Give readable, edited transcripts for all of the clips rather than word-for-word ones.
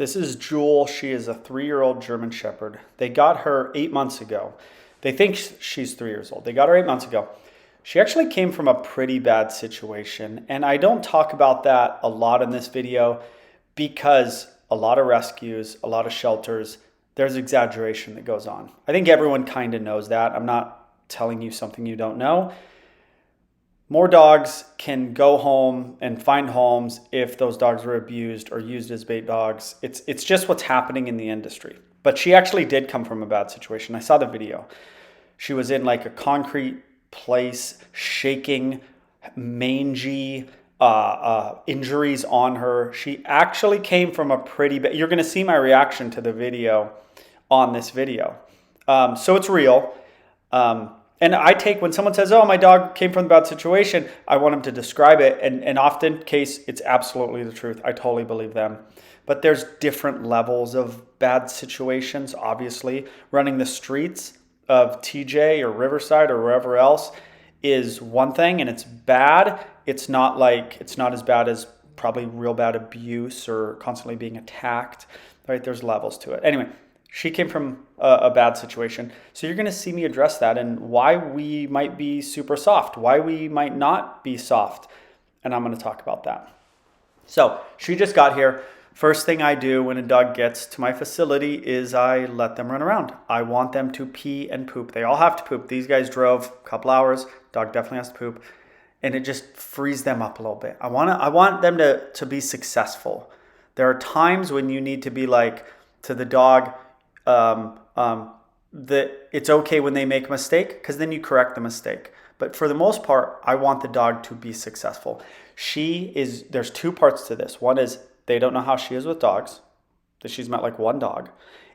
This is Jewel. She is a 3-year-old German Shepherd. They got her 8 months ago. They think she's 3 years old. They got her 8 months ago. She actually came from a pretty bad situation. And I don't talk about that a lot in this video because a lot of rescues, a lot of shelters, there's exaggeration that goes on. I think everyone kind of knows that. I'm not telling you something you don't know. More dogs can go home and find homes if those dogs were abused or used as bait dogs. It's just what's happening in the industry. But she actually did come from a bad situation. I saw the video. She was in like a concrete place, shaking, mangy, injuries on her. She actually came from a pretty bad... You're going to see my reaction to the video on this video. So it's real. And I take, when someone says, oh, my dog came from a bad situation, I want them to describe it. And often case, it's absolutely the truth. I totally believe them. But there's different levels of bad situations, obviously. Running the streets of TJ or Riverside or wherever else is one thing, and it's bad. It's not as bad as probably real bad abuse or constantly being attacked, right? There's levels to it. Anyway, she came from a bad situation. So you're going to see me address that and why we might be super soft, why we might not be soft. And I'm going to talk about that. So she just got here. First thing I do when a dog gets to my facility is I let them run around. I want them to pee and poop. They all have to poop. These guys drove a couple hours. Dog definitely has to poop. And it just frees them up a little bit. I want them to be successful. There are times when you need to be like to the dog, that it's okay when they make a mistake, because then you correct the mistake. But for the most part, I want the dog to be successful. There's two parts to this. One is they don't know how she is with dogs, that she's met like one dog,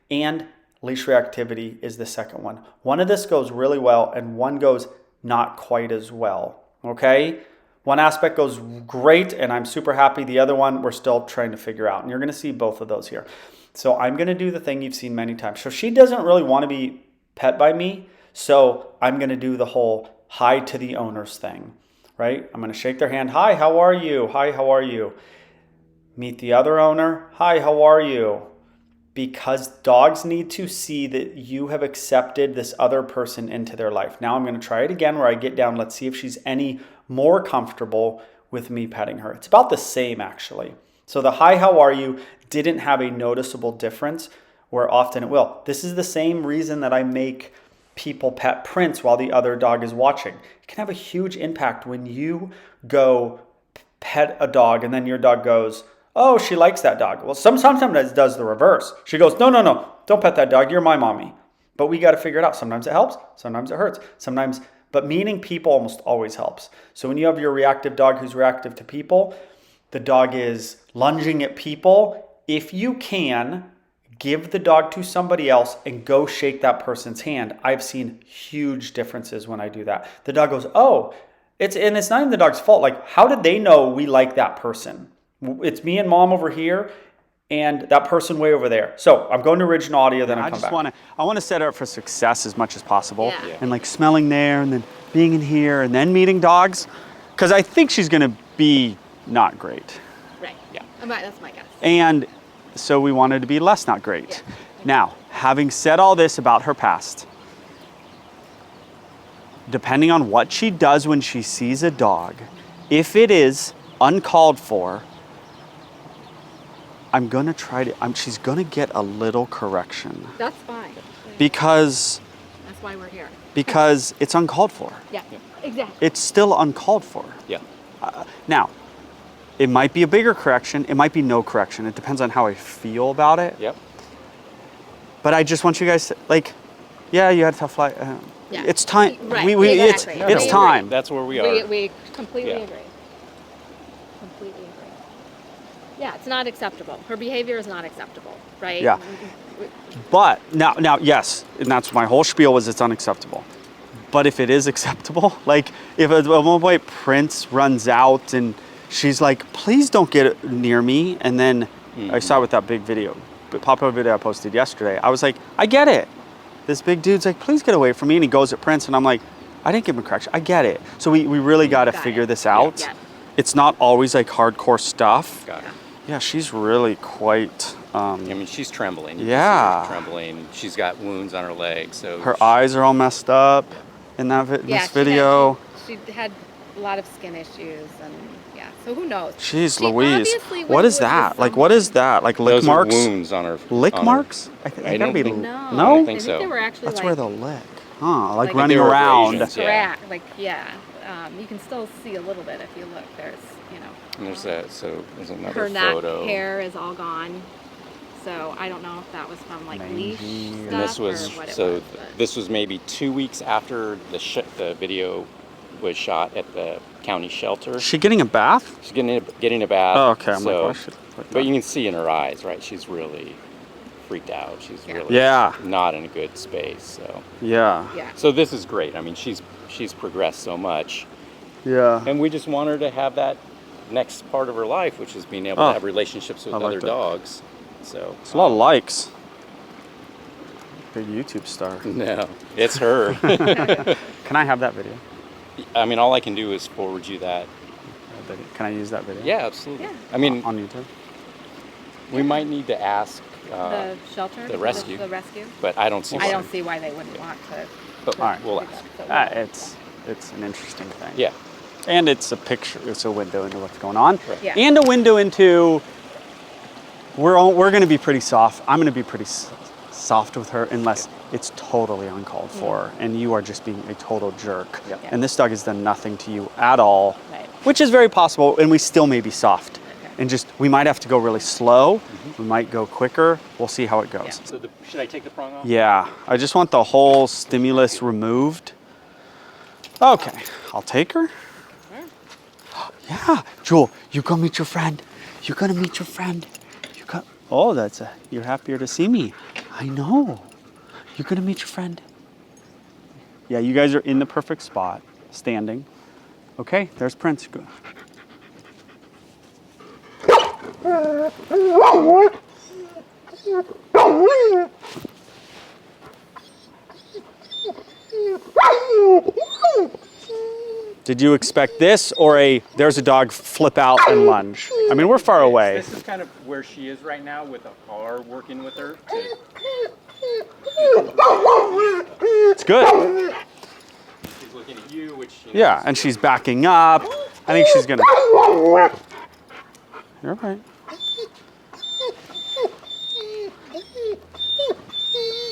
and leash reactivity is the second one. One of this goes really well and one goes not quite as well, okay? One aspect goes great and I'm super happy. The other one we're still trying to figure out, and you're gonna see both of those here. So I'm going to do the thing you've seen many times. So she doesn't really want to be pet by me. So I'm going to do the whole hi to the owners thing, right? I'm going to shake their hand. Hi, how are you? Hi, how are you? Meet the other owner. Hi, how are you? Because dogs need to see that you have accepted this other person into their life. Now I'm going to try it again where I get down. Let's see if she's any more comfortable with me petting her. It's about the same actually. So the hi, how are you didn't have a noticeable difference where often it will. This is the same reason that I make people pet Prince while the other dog is watching. It can have a huge impact when you go pet a dog and then your dog goes, oh, she likes that dog. Well, sometimes it does the reverse. She goes, no, don't pet that dog. You're my mommy. But we got to figure it out. Sometimes it helps. Sometimes it hurts. But meeting people almost always helps. So when you have your reactive dog who's reactive to people, the dog is lunging at people. If you can, give the dog to somebody else and go shake that person's hand. I've seen huge differences when I do that. The dog goes, oh, it's not even the dog's fault. Like, how did they know we like that person? It's me and mom over here and that person way over there. So I'm going to original audio, then I come back. I want to set her up for success as much as possible. Yeah. And like smelling there and then being in here and then meeting dogs. Because I think she's going to be not great. Right. Yeah. That's my guess. And so we wanted to be less not great. Yeah. Now, having said all this about her past, depending on what she does when she sees a dog, if it is uncalled for, she's gonna get a little correction. That's fine. Because that's why we're here. Because it's uncalled for. Yeah, exactly. It's still uncalled for. Yeah. Now, it might be a bigger correction. It might be no correction. It depends on how I feel about it. Yep. But I just want you guys to, like, yeah, you had a tough flight. Yeah. It's time. Right. Exactly. It's time. That's where we are. We completely agree. Completely agree. Yeah, it's not acceptable. Her behavior is not acceptable, right? Yeah. But now, yes, and that's my whole spiel was it's unacceptable. But if it is acceptable, like if at one point Prince runs out and she's like, please don't get near me. And then I saw it with that big video, popular video I posted yesterday. I was like, I get it. This big dude's like, please get away from me. And he goes at Prince and I'm like, I didn't give him a correction. I get it. So we really got to figure this out. Yeah. It's not always like hardcore stuff. Got it. Yeah, she's really quite I mean, she's trembling. You can see Yeah. her trembling. She's got wounds on her legs, so Her eyes are all messed up in that Yeah, this video. she had a lot of skin issues, and yeah. So who knows? Jeez She Louise. obviously What went is with that? Like, what is that? Like lick those marks? are wounds on her. Lick on her- marks? I I don't think. No, I No? don't I think think so. they were actually That's like, where they'll lick. Huh, like Like running they were around. abrasions. Yeah. like yeah. You can still see a little bit if you look. There's And there's another her neck photo. hair is all gone. So I don't know if that was from like leash Mangy. stuff And this was or what it so. was. But This was maybe 2 weeks after the video was shot at the county shelter. Is she getting a bath? She's getting a bath. Oh, okay. I'm so, like, why should I put but that? you can see in her eyes, right? She's really freaked out. She's Yeah. really Yeah. not in a good space. So Yeah. yeah. so this is great. I mean, she's progressed so much, Yeah. and we just want her to have that next part of her life, which is being able Oh, to have relationships with I like other that. dogs. So It's a lot of likes. Big YouTube star. no, it's her. Can I have that video? I mean, all I can do is forward you that. Can I use that video? Yeah, absolutely. Yeah. I mean, On YouTube? we might need to ask, The shelter, the rescue. the rescue. but I don't see. I why. don't see why they wouldn't want to. But All right. we'll pick ask. up the- It's an interesting thing. Yeah. And it's a picture. It's a window into what's going on. Right. Yeah. And a window into we're going to be pretty soft. I'm going to be pretty soft with her unless it's totally uncalled for and you are just being a total jerk. Yeah. Yeah. And this dog has done nothing to you at all, Right. which is very possible. And we still may be soft. Okay. And just we might have to go really slow. We might go quicker. We'll see how it goes. Yeah. So should I take the prong off? Yeah, I just want the whole stimulus removed. Okay, I'll take her. Yeah, Jewel, you go meet your friend. You're gonna meet your friend. You go. Oh, you're happier to see me. I know. You're gonna meet your friend. Yeah, you guys are in the perfect spot, standing. Okay, there's Prince. Go. Did you expect this or there's a dog flip out and lunge? I mean, we're far away. This is kind of where she is right now with the car working with her. It's good. She's looking at you, which Yeah, and she's backing up. I think she's gonna. You're right.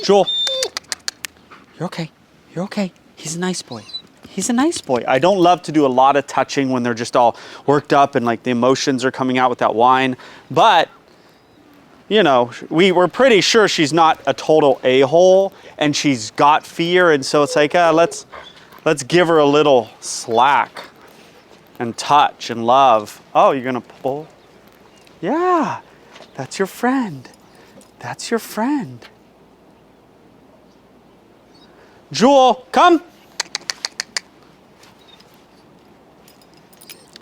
Joel, you're okay. You're okay. He's a nice boy. He's a nice boy. I don't love to do a lot of touching when they're just all worked up and like the emotions are coming out with that whine. But, you know, we're pretty sure she's not a total a-hole and she's got fear. And so it's like, let's give her a little slack and touch and love. Oh, you're going to pull? Yeah, that's your friend. That's your friend. Jewel, come.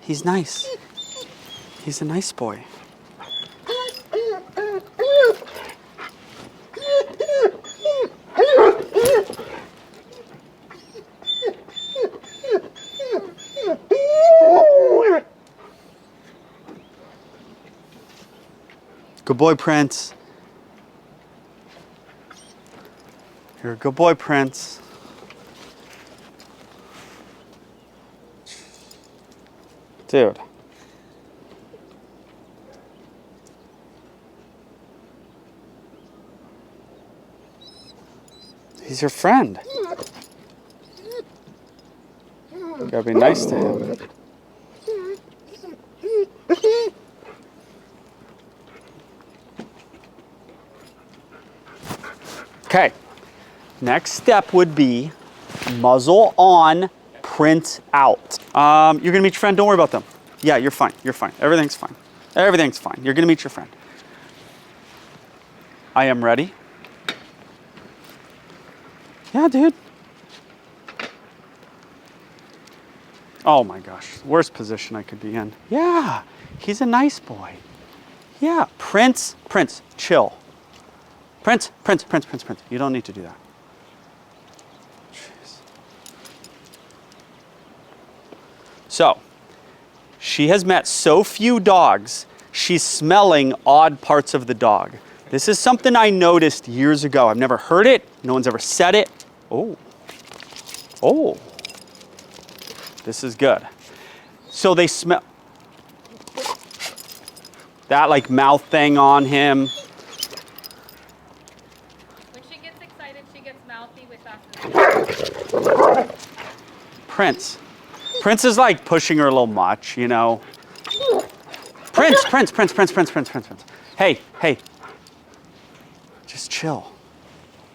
He's nice. He's a nice boy. Good boy, Prince. You're a good boy, Prince. Dude. He's your friend. You gotta be nice to him. Okay. Next step would be muzzle on, print out. You're gonna meet your friend, don't worry about them. Yeah, you're fine, you're fine. Everything's fine. Everything's fine. You're gonna meet your friend. I am ready. Yeah, dude. Oh my gosh, worst position I could be in. Yeah, he's a nice boy. Yeah, Prince, chill. Prince. You don't need to do that. Jeez. So, she has met so few dogs, she's smelling odd parts of the dog. This is something I noticed years ago. I've never heard it. No one's ever said it. Oh. Oh. This is good. So they smell that like mouth thing on him. When she gets excited, she gets mouthy with us. Prince. Prince is like pushing her a little much, you know. Prince. Hey. Just chill.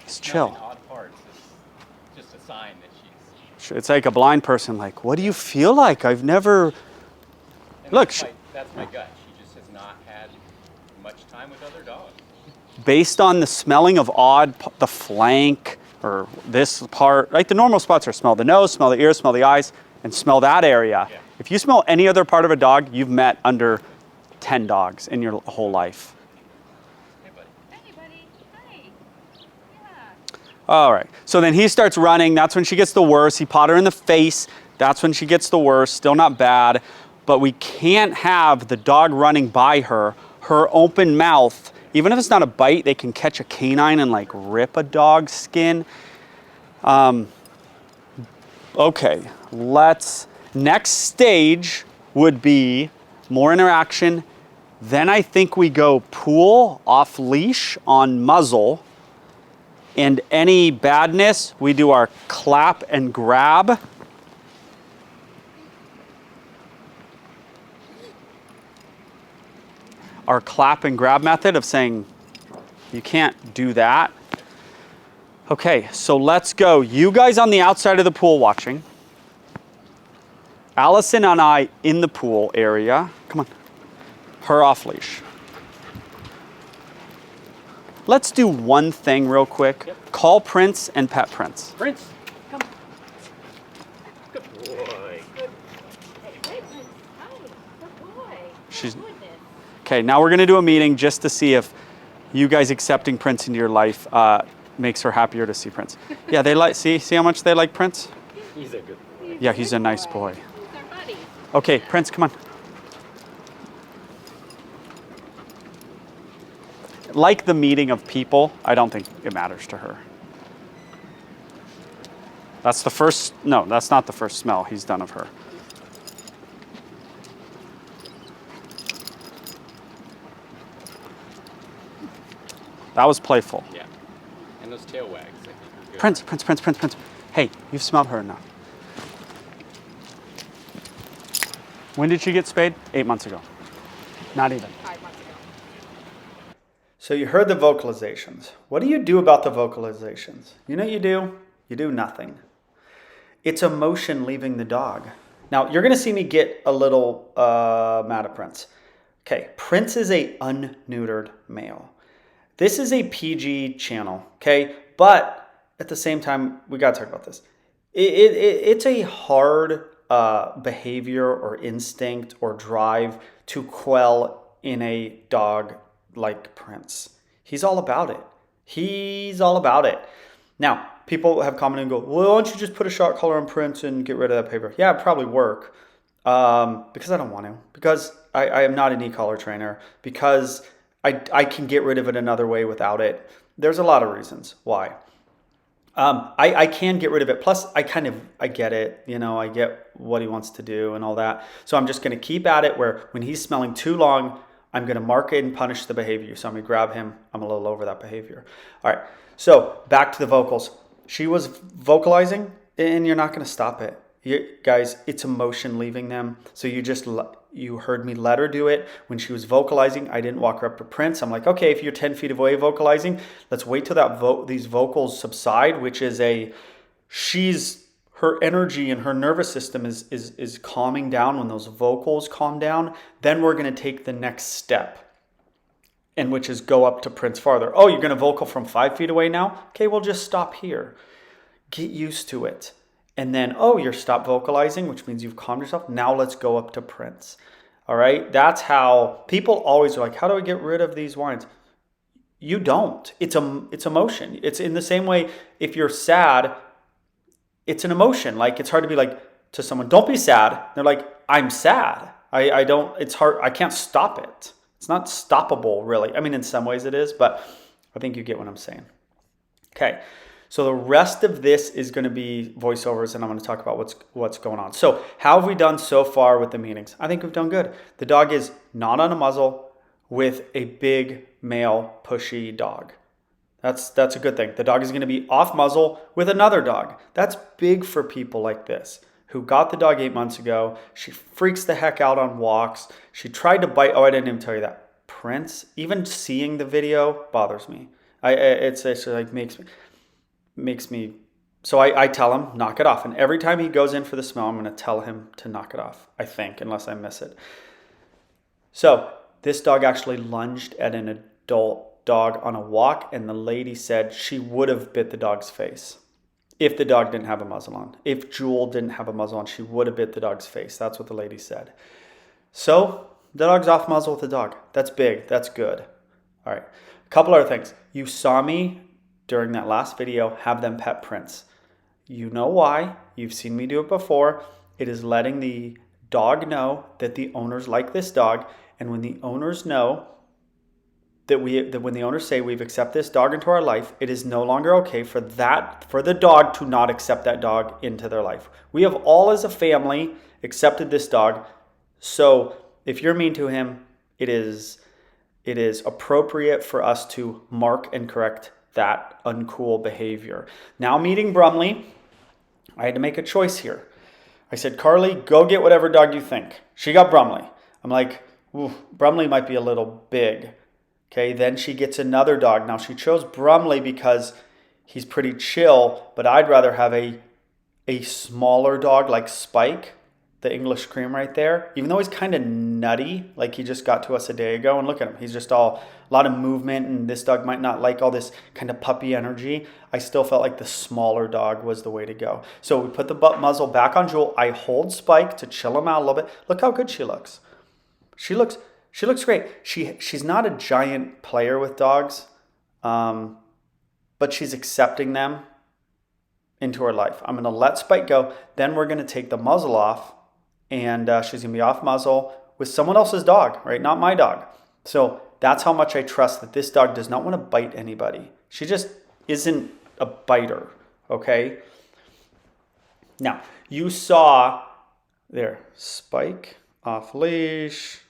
Just chill. Odd parts. It's just a sign that she's. It's like a blind person, like, what do you feel like? I've never. Look. That's my gut. She just has not had much time with other dogs. Based on the smelling of the flank or this part, like the normal spots are smell the nose, smell the ears, smell the eyes, and smell that area. Yeah. If you smell any other part of a dog, you've met under 10 dogs in your whole life. Hey, buddy. Hey, buddy. Hi. Yeah. All right. So then he starts running. That's when she gets the worst. He pawed her in the face. That's when she gets the worst. Still not bad. But we can't have the dog running by her open mouth. Even if it's not a bite, they can catch a canine and like rip a dog's skin. Okay, next stage would be more interaction. Then I think we go pull off leash on muzzle. And any badness, we do our clap and grab. Our clap and grab method of saying, you can't do that. Okay, so let's go. You guys on the outside of the pool watching. Allison and I in the pool area. Come on. Her off leash. Let's do one thing real quick. Yep. Call Prince and pet Prince. Prince, come. Good boy. Good. Hey, Prince. Hi. Good boy. She's Goodness. okay. Now we're gonna do a meeting just to see if you guys accepting Prince into your life makes her happier to see Prince. Yeah, they like see how much they like Prince. He's a good boy. Yeah, he's a nice boy. He's our buddy. Okay, Prince, come on. Like the meeting of people, I don't think it matters to her. That's the first, no, that's not the first smell he's done of her. That was playful. Yeah. And those tail wags, I think, are good. Prince. Hey, you've smelled her enough. When did she get spayed? 8 months ago. Not even. 5 months ago. So you heard the vocalizations. What do you do about the vocalizations? You know what you do? You do nothing. It's emotion leaving the dog. Now, you're going to see me get a little mad at Prince. Okay, Prince is a unneutered male. This is a PG channel, okay? But at the same time, we got to talk about this. It's a hard behavior or instinct or drive to quell in a dog like Prince. He's all about it. Now, people have commented and go, well, why don't you just put a shot collar on Prince and get rid of that paper? Yeah, it'd probably work. Because I don't want to. Because I am not an e-collar trainer. Because I can get rid of it another way without it. There's a lot of reasons why. I can get rid of it. Plus, I get it. You know, I get what he wants to do and all that. So I'm just going to keep at it where when he's smelling too long, I'm going to mark it and punish the behavior. So I'm going to grab him. I'm a little over that behavior. All right. So back to the vocals. She was vocalizing and you're not going to stop it. Guys, it's emotion leaving them. So you heard me let her do it. When she was vocalizing, I didn't walk her up to Prince. I'm like, okay, if you're 10 feet away vocalizing, let's wait till these vocals subside, which is her energy and her nervous system is calming down. When those vocals calm down, then we're going to take the next step, and which is go up to Prince farther. Oh, you're going to vocal from 5 feet away now? Okay, we'll just stop here. Get used to it. And then, you're stopped vocalizing, which means you've calmed yourself. Now let's go up to Prince. All right? That's how people always are like, how do I get rid of these whines? You don't. It's emotion. It's in the same way if you're sad, it's an emotion. Like it's hard to be like to someone, don't be sad. They're like, I'm sad. It's hard. I can't stop it. It's not stoppable, really. I mean, in some ways it is, but I think you get what I'm saying. Okay, so the rest of this is going to be voiceovers, and I'm going to talk about what's going on. So how have we done so far with the meetings? I think we've done good. The dog is not on a muzzle with a big male pushy dog. That's a good thing. The dog is going to be off muzzle with another dog. That's big for people like this who got the dog 8 months ago. She freaks the heck out on walks. She tried to bite. Oh, I didn't even tell you that. Prince, even seeing the video bothers me. It's like makes me. So I tell him, knock it off. And every time he goes in for the smell, I'm going to tell him to knock it off, I think, unless I miss it. So this dog actually lunged at an adult dog on a walk, and the lady said she would have bit the dog's face if the dog didn't have a muzzle on. If Jewel didn't have a muzzle on, she would have bit the dog's face. That's what the lady said. So the dog's off muzzle with the dog. That's big. That's good. All right. A couple other things. You saw me during that last video have them pet Prince. You know why. You've seen me do it before. It is letting the dog know that the owners like this dog. And when the owners know that when the owners say we've accepted this dog into our life, it is no longer okay for the dog to not accept that dog into their life. We have all as a family accepted this dog. So if you're mean to him, it is appropriate for us to mark and correct that uncool behavior. Now meeting Brumley, I had to make a choice here. I said, Carly, go get whatever dog you think. She got Brumley. I'm like, ooh, Brumley might be a little big. Okay, then she gets another dog. Now she chose Brumley because he's pretty chill, but I'd rather have a smaller dog like Spike, the English cream right there. Even though he's kind of nutty, like he just got to us a day ago, and look at him. He's just a lot of movement, and this dog might not like all this kind of puppy energy. I still felt like the smaller dog was the way to go. So we put the butt muzzle back on Jewel. I hold Spike to chill him out a little bit. Look how good she looks. She looks great. She's not a giant player with dogs, but she's accepting them into her life. I'm going to let Spike go. Then we're going to take the muzzle off, and she's going to be off muzzle with someone else's dog, right? Not my dog. So that's how much I trust that this dog does not want to bite anybody. She just isn't a biter, okay? Now, you saw there, Spike, off leash.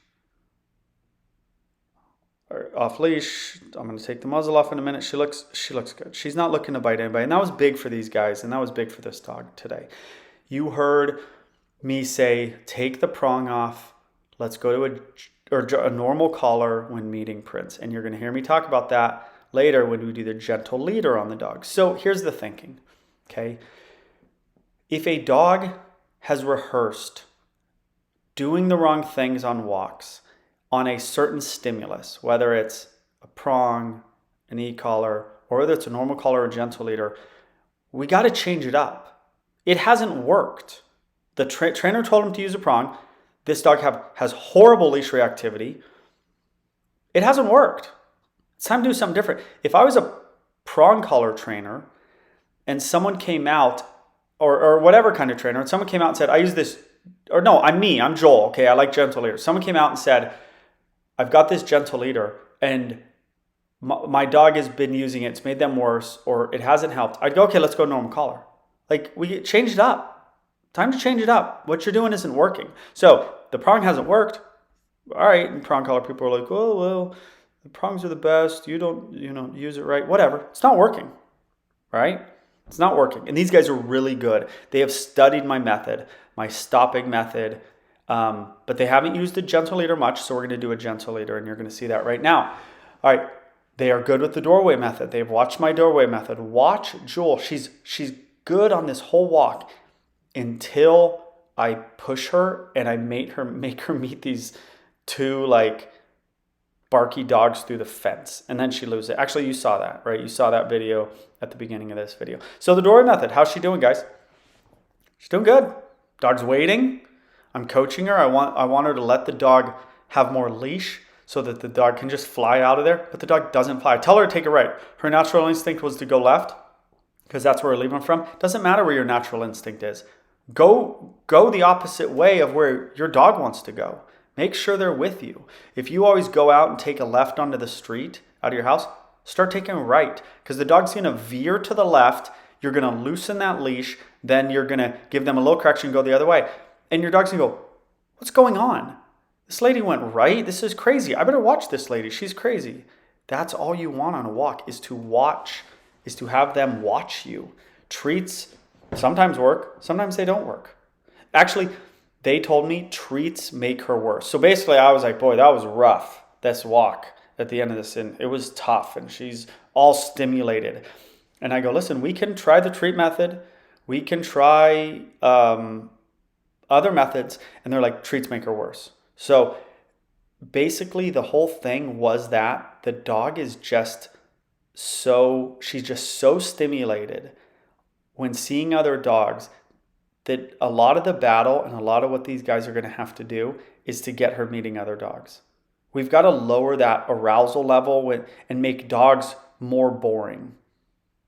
Off leash. I'm going to take the muzzle off in a minute. She looks good. She's not looking to bite anybody. And that was big for these guys. And that was big for this dog today. You heard me say, take the prong off. Let's go to a normal collar when meeting Prince. And you're going to hear me talk about that later when we do the gentle leader on the dog. So here's the thinking. Okay. If a dog has rehearsed doing the wrong things on walks, on a certain stimulus, whether it's a prong, an e-collar, or whether it's a normal collar or a gentle leader, we got to change it up. It hasn't worked. The trainer told him to use a prong. This dog has horrible leash reactivity. It hasn't worked. It's time to do something different. If I was a prong collar trainer and someone came out, or whatever kind of trainer, and someone came out and said, I use this, or no, I'm Joel, okay, I like gentle leader. Someone came out and said, I've got this gentle leader and my dog has been using it. It's made them worse, or it hasn't helped. I'd go, okay, let's go normal collar. Like, we changed it up. Time to change it up. What you're doing isn't working. So the prong hasn't worked. All right, and prong collar people are like, oh, well, the prongs are the best. You don't, use it right. Whatever. It's not working, right? It's not working. And these guys are really good. They have studied my method, my stopping method. But they haven't used the gentle leader much, so we're going to do a gentle leader, and you're going to see that right now. All right, they are good with the doorway method. They've watched my doorway method. Watch Jewel. She's good on this whole walk until I push her and I make her meet these two like barky dogs through the fence, and then she loses it. Actually, you saw that, right? You saw that video at the beginning of this video. So the doorway method, how's she doing, guys? She's doing good. Dog's waiting. I'm coaching her. I want her to let the dog have more leash so that the dog can just fly out of there, but the dog doesn't fly. I tell her to take it right. Her natural instinct was to go left because that's where we're leaving from. Doesn't matter where your natural instinct is. Go the opposite way of where your dog wants to go. Make sure they're with you. If you always go out and take a left onto the street out of your house, start taking a right, because the dog's going to veer to the left. You're going to loosen that leash. Then you're going to give them a little correction, go the other way. And your dog's going to go, what's going on? This lady went right. This is crazy. I better watch this lady. She's crazy. That's all you want on a walk, is to watch, is to have them watch you. Treats sometimes work. Sometimes they don't work. Actually, they told me treats make her worse. So basically I was like, boy, that was rough, this walk at the end of this. And it was tough, and she's all stimulated. And I go, listen, we can try the treat method. We can try other methods. And they're like, treats make her worse. So basically the whole thing was that the dog is she's just so stimulated when seeing other dogs that a lot of the battle and a lot of what these guys are going to have to do is to get her meeting other dogs. We've got to lower that arousal level and make dogs more boring.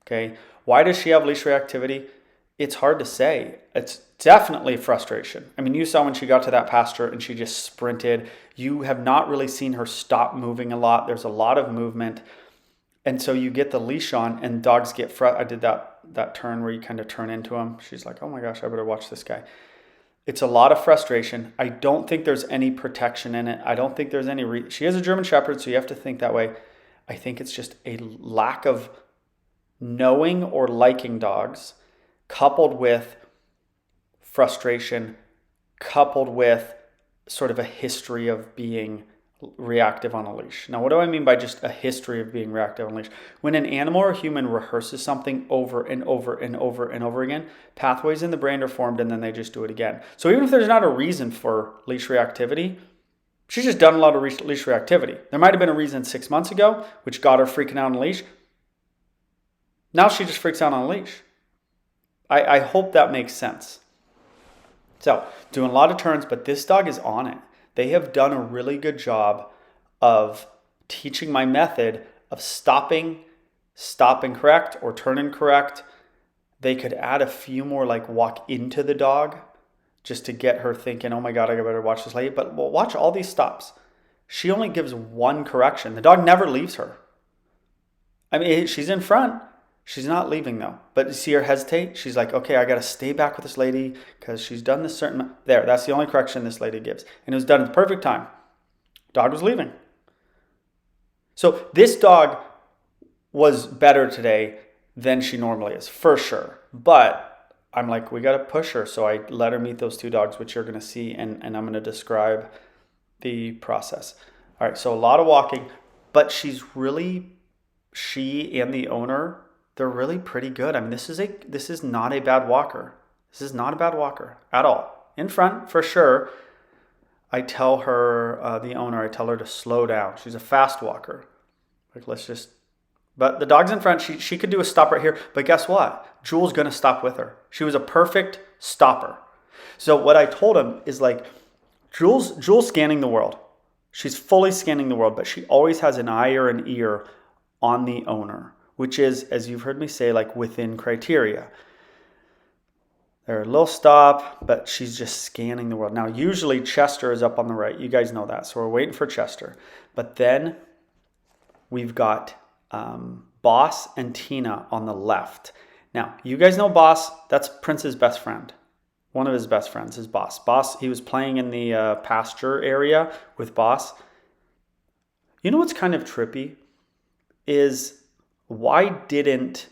Okay. Why does she have leash reactivity? It's hard to say. It's definitely frustration. I mean, you saw when she got to that pasture and she just sprinted. You have not really seen her stop moving a lot. There's a lot of movement. And so you get the leash on and dogs get I did that turn where you kind of turn into them. She's like, oh my gosh, I better watch this guy. It's a lot of frustration. I don't think there's any protection in it. I don't think there's any she is a German Shepherd, so you have to think that way. I think it's just a lack of knowing or liking dogs, coupled with frustration, coupled with sort of a history of being reactive on a leash. Now, what do I mean by just a history of being reactive on a leash? When an animal or human rehearses something over and over and over and over again, pathways in the brain are formed, and then they just do it again. So even if there's not a reason for leash reactivity, she's just done a lot of leash reactivity. There might have been a reason 6 months ago, which got her freaking out on a leash. Now she just freaks out on a leash. I hope that makes sense. So, doing a lot of turns, but this dog is on it. They have done a really good job of teaching my method of stopping correct or turning correct. They could add a few more, like walk into the dog, just to get her thinking, oh my God, I better watch this lady. But watch all these stops. She only gives one correction. The dog never leaves her. I mean, she's in front. She's not leaving though. But you see her hesitate? She's like, okay, I got to stay back with this lady because she's done this certain... There, that's the only correction this lady gives. And it was done at the perfect time. Dog was leaving. So this dog was better today than she normally is, for sure. But I'm like, we got to push her. So I let her meet those two dogs, which you're going to see. And I'm going to describe the process. All right, so a lot of walking. But she and the owner... they're really pretty good. I mean, this is not a bad walker. This is not a bad walker at all. In front, for sure. I tell her, the owner, I tell her to slow down. She's a fast walker. Like, but the dog's in front. She could do a stop right here. But guess what? Jewel's going to stop with her. She was a perfect stopper. So what I told him is like, Jewel's scanning the world. She's fully scanning the world, but she always has an eye or an ear on the owner, which is, as you've heard me say, like within criteria. They're a little stop, but she's just scanning the world. Now, usually Chester is up on the right. You guys know that. So we're waiting for Chester. But then we've got Boss and Tina on the left. Now, you guys know Boss. That's Prince's best friend. One of his best friends is Boss. Boss, he was playing in the pasture area with Boss. You know what's kind of trippy is... why didn't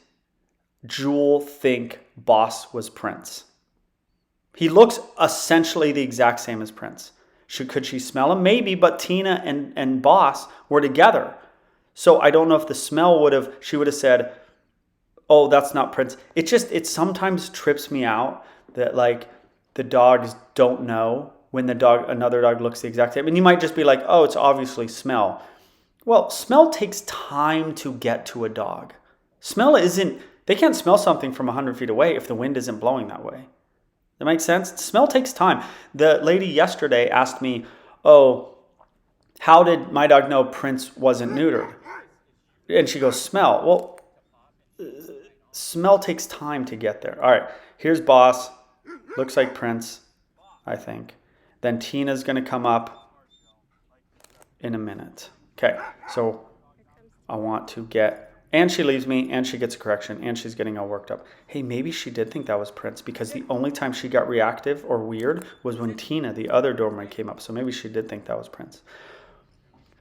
Jewel think Boss was Prince? He looks essentially the exact same as Prince. Could she smell him? Maybe, but Tina and Boss were together. So I don't know if the smell she would have said, oh, that's not Prince. It sometimes trips me out that like the dogs don't know when another dog looks the exact same. And you might just be like, oh, it's obviously smell. Well, smell takes time to get to a dog. They can't smell something from 100 feet away if the wind isn't blowing that way. That makes sense? Smell takes time. The lady yesterday asked me, oh, how did my dog know Prince wasn't neutered? And she goes, smell. Well, smell takes time to get there. All right, here's Boss. Looks like Prince, I think. Then Tina's going to come up. in a minute. Okay, so I want to get, and she leaves me, and she gets a correction, and she's getting all worked up. Hey, maybe she did think that was Prince, because the only time she got reactive or weird was when Tina, the other Doberman, came up. So maybe she did think that was Prince.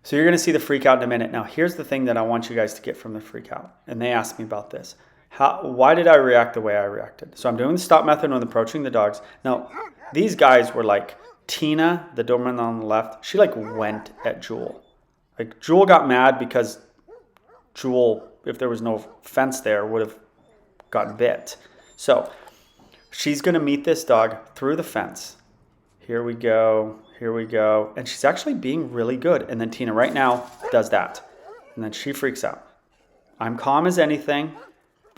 So you're going to see the freak out in a minute. Now, here's the thing that I want you guys to get from the freak out. And they asked me about this. Why did I react the way I reacted? So I'm doing the stop method when approaching the dogs. Now, these guys were like, Tina, the Doberman on the left, she like went at Jewel. Like Jewel got mad because Jewel, if there was no fence there, would have gotten bit. So she's going to meet this dog through the fence. Here we go. Here we go. And she's actually being really good. And then Tina right now does that. And then she freaks out. I'm calm as anything.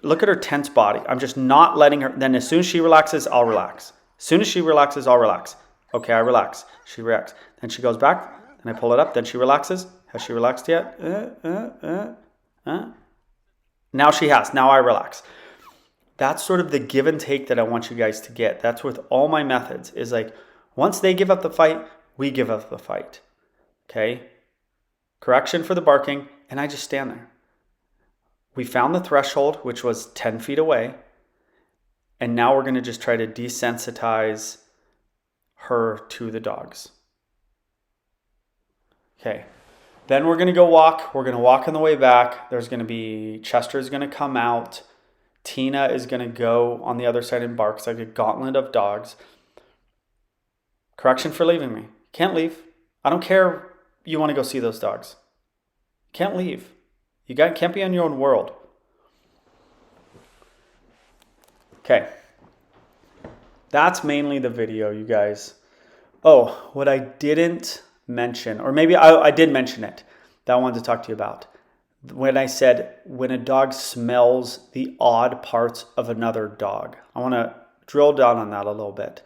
Look at her tense body. I'm just not letting her. Then as soon as she relaxes, I'll relax. As soon as she relaxes, I'll relax. Okay, I relax. She reacts. Then she goes back. Then I pull it up. Then she relaxes. Has she relaxed yet? Now she has. Now I relax. That's sort of the give and take that I want you guys to get. That's with all my methods, is like, once they give up the fight, we give up the fight. Okay? Correction for the barking, and I just stand there. We found the threshold, which was 10 feet away, and now we're going to just try to desensitize her to the dogs. Okay. Then we're going to go walk. We're going to walk on the way back. There's going to be, Chester's going to come out. Tina is going to go on the other side and bark. It's like a gauntlet of dogs. Correction for leaving me. Can't leave. I don't care you want to go see those dogs. Can't leave. You can't be in your own world. Okay. That's mainly the video, you guys. Oh, what I didn't mention, or maybe I did mention it, that I wanted to talk to you about. When I said, when a dog smells the odd parts of another dog. I want to drill down on that a little bit.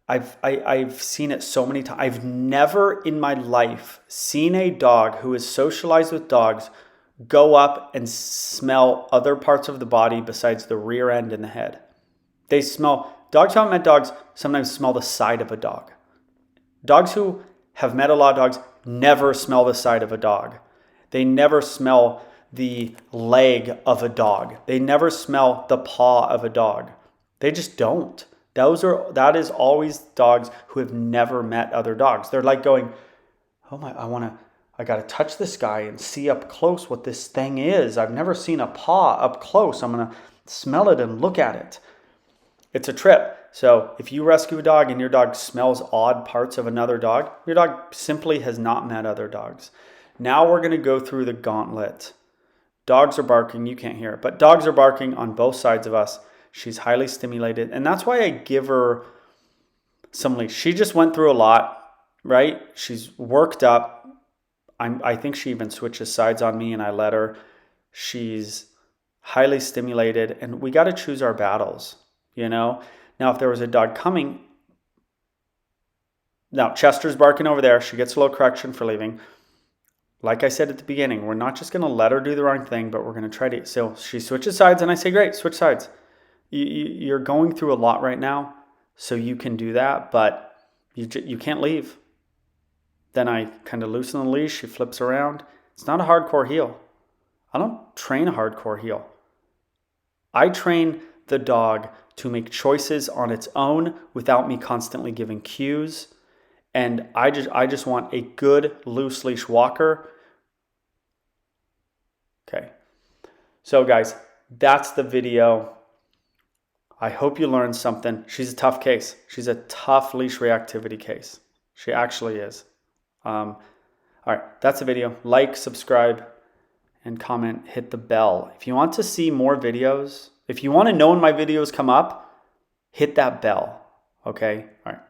I've seen it so many times. I've never in my life seen a dog who is socialized with dogs go up and smell other parts of the body besides the rear end and the head. Dogs who haven't met dogs sometimes smell the side of a dog. Dogs who have met a lot of dogs never smell the side of a dog. They never smell the leg of a dog. They never smell the paw of a dog. They just don't. That is always dogs who have never met other dogs. They're like going, oh my, I got to touch this guy and see up close what this thing is. I've never seen a paw up close. I'm going to smell it and look at it. It's a trip. So if you rescue a dog and your dog smells odd parts of another dog, your dog simply has not met other dogs. Now we're going to go through the gauntlet. Dogs are barking. You can't hear it, but dogs are barking on both sides of us. She's highly stimulated. And that's why I give her some leash. She just went through a lot, right? She's worked up. I think she even switches sides on me and I let her. She's highly stimulated and we got to choose our battles, you know? Now, if there was a dog coming, now Chester's barking over there. She gets a little correction for leaving. Like I said at the beginning, we're not just going to let her do the wrong thing, but we're going to try to. So she switches sides and I say, great, switch sides. You're going through a lot right now, so you can do that, but you can't leave. Then I kind of loosen the leash. She flips around. It's not a hardcore heel. I don't train a hardcore heel. I train the dog to make choices on its own without me constantly giving cues. And I just want a good loose leash walker. Okay. So guys, that's the video. I hope you learned something. She's a tough case. She's a tough leash reactivity case. She actually is. All right, that's the video. Like, subscribe, and comment. Hit the bell. If you want to see more videos, if you want to know when my videos come up, hit that bell. Okay? All right.